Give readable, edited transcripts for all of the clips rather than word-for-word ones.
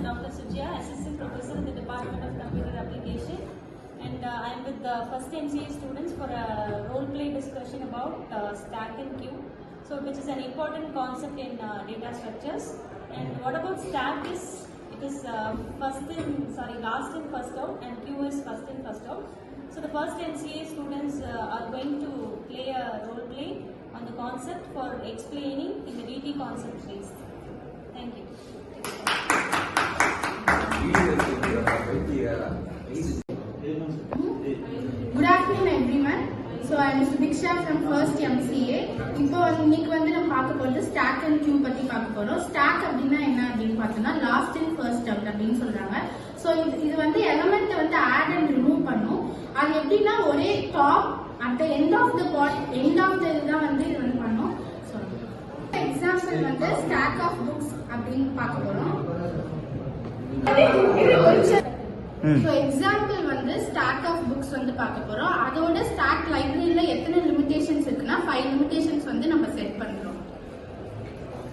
am Dr. Sujya, Assistant Professor in the Department of Computer Application, and I am with the first MCA students for a role play discussion about stack and queue, so which is an important concept in data structures. And what about stack is, it is last in first out, and queue is first in first out. So the first MCA students are going to play a role play on the concept for explaining in the DT concept phase. Thank you. Good afternoon everyone. So I am Subiksha from first MCA. இப்போ இன்னைக்கு வந்து நம்ம பார்க்க போறது stack and queue பத்தி பார்க்க போறோம். Stack அப்படினா என்ன அப்படினு பார்த்தோம்னா last in first out அப்படினு சொல்றாங்க. So இது வந்து element வந்து add and remove பண்ணும். அது எப்படினா ஒரே top at the end of the இதுதான் வந்து இது வந்து பண்ணும். So example வந்து stack of books அப்படினு பார்க்க போறோம். So example வந்து stack of books வந்து பார்க்க போறோம். அதோட stack libraryல எத்தனை limitations இருக்குன்னா 5 limitations வந்து நம்ம செட் பண்றோம்.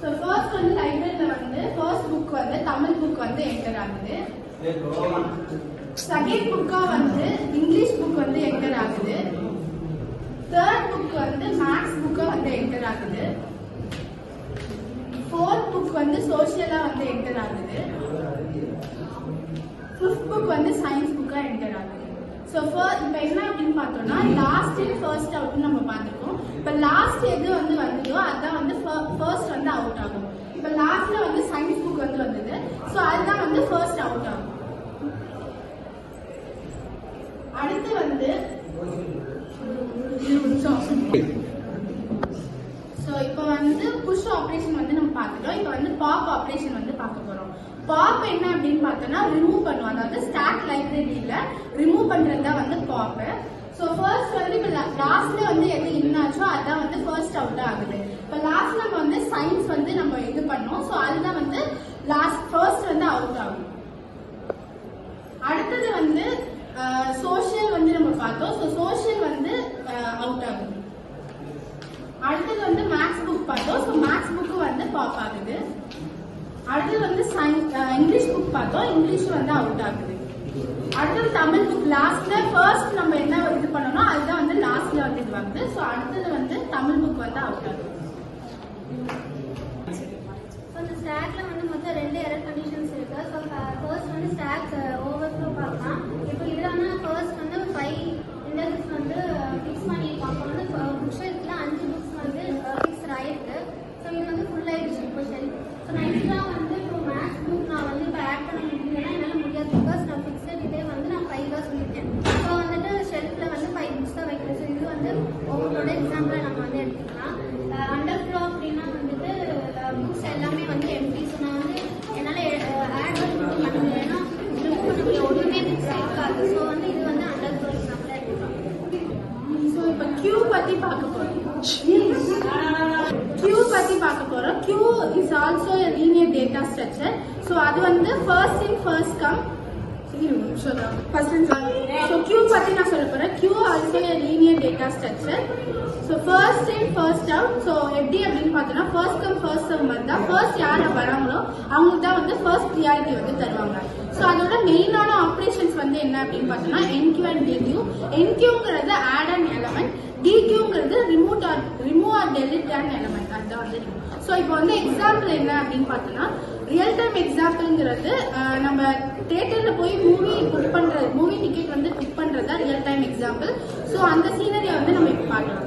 So first வந்து libraryல வந்து first book வந்து தமிழ் book வந்து enter ஆகுது. Second book வந்து English book வந்து enter ஆகுது. Third book வந்து maths book வந்து enter ஆகுது. Fourth book வந்து social வந்து enter ஆகுது. Fifth book வந்து science book enter ஆகுது. So இப்போ என்ன அப்படின்னு பார்த்தோம்னா last in first out நம்ம பார்த்துருக்கோம். இப்போ last எது வந்து வந்ததோ அதான் வந்து first வந்து அவுட் ஆகும். இப்போ லாஸ்ட்ல வந்து சயின்ஸ் புக் வந்து வந்தது. ஸோ அதுதான் வந்து ஃபர்ஸ்ட் அவுட் ஆகும். அடுத்து வந்து ஸோ இப்போ வந்து புஷ் ஆப்ரேஷன் வந்து நம்ம பார்த்துட்டோம். இப்போ வந்து பாப் ஆப்ரேஷன் வந்து பார்க்க போறோம். பாப் என்ன அப்படின்னு பார்த்தோம்னா ரிமூவ் பண்ணுவோம். அதாவது ஸ்டாக் லைப்ரரியில ரிமூவ் பண்றது தான் வந்து பாப். ஸோ ஃபர்ஸ்ட் வந்து இப்போ லாஸ்ட்ல வந்து எது இன்னாச்சோ அதான் வந்து ஃபர்ஸ்ட் அவுட் ஆகுது. இப்போ லாஸ்ட் நம்ம வந்து சயின்ஸ் வந்து நம்ம இது பண்ணோம். ஸோ அதுதான் வந்து ஃபர்ஸ்ட் வந்து அவுட் ஆகும். அடுத்தது வந்து சோஷியல் வந்து நம்ம பார்த்தோம். ஸோ சோஷியல் வந்து அவுட் ஆகுது. அடுத்தது வந்து மேக்ஸ் புக் பார்த்தோம். ஸோ மேக்ஸ் புக்கு வந்து பாப் ஆகுது. அடுத்தது வந்து இங்கிலீஷ் புக் பார்த்தோம். இங்கிலீஷ் வந்து அவுட் ஆகுது. அடுத்தது தமிழ் புக் லாஸ்ட்ல ஃபர்ஸ்ட் நம்ம என்ன இது பண்ணணும் அதுதான் வந்து லாஸ்ட்ல வந்து இது ஆகுது. ஸோ அடுத்தது வந்து தமிழ் புக் வந்து அவுட் ஆகுது. இந்த ஸ்டாக்ல வந்து மொத்தம் 2 எரர் கண்டிஷன்ஸ் இருக்கு. ஸோ ஃபர்ஸ்ட் வந்து ஸ்டாக் ஓவர்ஃப்ளோ பார்க்கலாம். இப்போ இதில் வந்து ஃபர்ஸ்ட் வந்து 5 இண்டெக்ஸ் வந்து ஃபிக்ஸ் பண்ணியிருக்கோம். அப்போ வந்து புக் ஷெல்ஃப்ல 5 புக்ஸ் வந்து ஃபிக்ஸ் ஆயிருக்கு. ஸோ இது வந்து ஃபுல் ஆயிடுச்சு இப்போ ஷெல்ஃப். ஸோ நெக்ஸ்ட்லாம் வந்து இப்போ மேக்ஸ் புக் நான் வந்து இப்போ ஆட் பண்ண முடியலன்னா என்னால் முடியாது. பிகாஸ் நான் ஃபிக்ஸட் இதே வந்து நான் 5 சொல்லியிருக்கேன். ஸோ வந்துட்டு ஷெல்ஃப்ல வந்து 5 புக்ஸ் தான் வைக்கிறேன். ஸோ இது வந்து ஒவ்வொருத்தோட எக்ஸாம்பிளை நம்ம வந்து எடுத்துக்கலாம். அண்டர்ஃப்ளோ அப்படின்னா வந்துட்டு புக்ஸ் எல்லாமே வந்து எம்டி. ஸோ நான் வந்து என்னால் ஆட் பண்ண முடியலன்னா ரிமூவ் பண்ண முடியும். ஒன்றுமே புக்ஸ் இருக்காது. ஸோ வந்து இது வந்து அண்டர்ஃப்ளோ எக்ஸாம்பிளாக எடுத்துக்கலாம். ஸோ இப்போ கியூ பத்தி பார்க்க போறோம். கியூ பத்தி பார்க்க போறோம். Queue is also a linear data structure. So அது வந்து first in first come. So Q பத்தி நான் சொல்ல போறேன். Q also a linear data structure. So first in first out. So எப்படி அப்படின்னு பார்த்தோம்னா first come first serve வந்தா first யார் வராங்களோ அவங்களுக்கு தான் வந்து first priority வந்து தருவாங்க. ஸோ அதோட மெயினான ஆப்ரேஷன்ஸ் வந்து என்ன அப்படின்னு பார்த்தோம்னா NQ and DQ. NQங்கிறது add an element, DQங்கிறது remove or delete an element. அதுதான் வந்து ஸோ இப்போ வந்து எக்ஸாம்பிள் என்ன அப்படின்னு பார்த்தோம்னா ரியல் டைம் எக்ஸாம்பிள்ங்கிறது நம்ம தியேட்டர்ல போய் மூவி டிக்கெட் வந்து புக் பண்றதா ரியல் டைம் எக்ஸாம்பிள். ஸோ அந்த சீனரியை வந்து நம்ம இப்போ பார்க்கலாம்.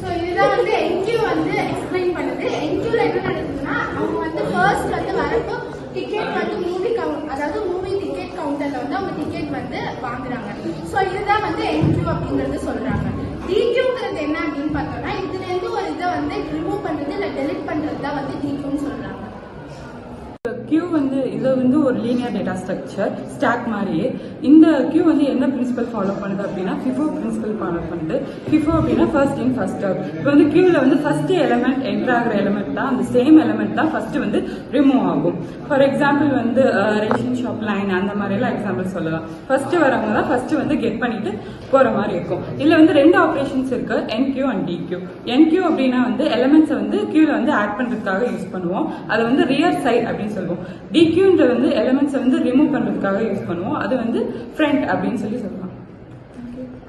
ஸோ இதுதான் வந்து என்கியூ வந்து எக்ஸ்பிளைன் பண்ணுது. என்கியூல என்ன நடக்குதுன்னா அவங்க வந்து ஃபர்ஸ்ட் வந்து வரப்போ டிக்கெட் வந்து மூவி டிக்கெட் கவுண்டர்ல வந்து அவங்க டிக்கெட் வந்து வாங்குறாங்க. ஸோ இதுதான் வந்து என்கியூ அப்படிங்கறது சொல்றாங்க. டிக்யூங்கிறது என்ன அப்படின்னு பார்த்தோம்னா இதுல இருந்து ஒரு இதை வந்து ரிமூவ் பண்றது இல்ல டெலிட் பண்றது தான் வந்து டிக்யூன்னு சொல்றாங்க. கியூ வந்து இது வந்து ஒரு லீனியர் டேட்டா ஸ்ட்ரக்சர் ஸ்டாக் மாதிரியே. இந்த கியூ வந்து என்ன பிரின்சிபல் ஃபாலோ பண்ணுது அப்படின்னா FIFO பிரின்சிபல் ஃபாலோ பண்ணுது. FIFO அப்படின்னா ஃபர்ஸ்ட் இன் ஃபர்ஸ்ட் அவுட். இப்போ வந்து கியூவில் வந்து ஃபர்ஸ்ட் எலிமெண்ட் என்டர் ஆகிற எலிமெண்ட் தான் அந்த சேம் எலிமெண்ட் தான் ஃபர்ஸ்ட் வந்து ரிமூவ் ஆகும். ஃபார் எக்ஸாம்பிள் வந்து ரேஷன் ஷாப் லைன் அந்த மாதிரிலாம் எக்ஸாம்பிள் சொல்லலாம். ஃபர்ஸ்ட் வரவங்க தான் ஃபர்ஸ்ட் வந்து கெட் பண்ணிட்டு போற மாதிரி இருக்கும். இதுல வந்து ரெண்டு ஆப்ரேஷன்ஸ் இருக்கு, NQ அண்ட் DQ. NQ அப்படின்னா வந்து எலிமெண்ட்ஸை வந்து கியூல வந்து ஆட் பண்றதுக்காக யூஸ் பண்ணுவோம். அதை வந்து ரியர் சைட் அப்படின்னு சொல்லுவோம். DQன்ற வந்து எலிமெண்ட்ஸை வந்து ரிமூவ் பண்றதுக்காக யூஸ் பண்ணுவோம். அது வந்து ஃப்ரண்ட் அப்படின்னு சொல்லி சொல்லுவோம்.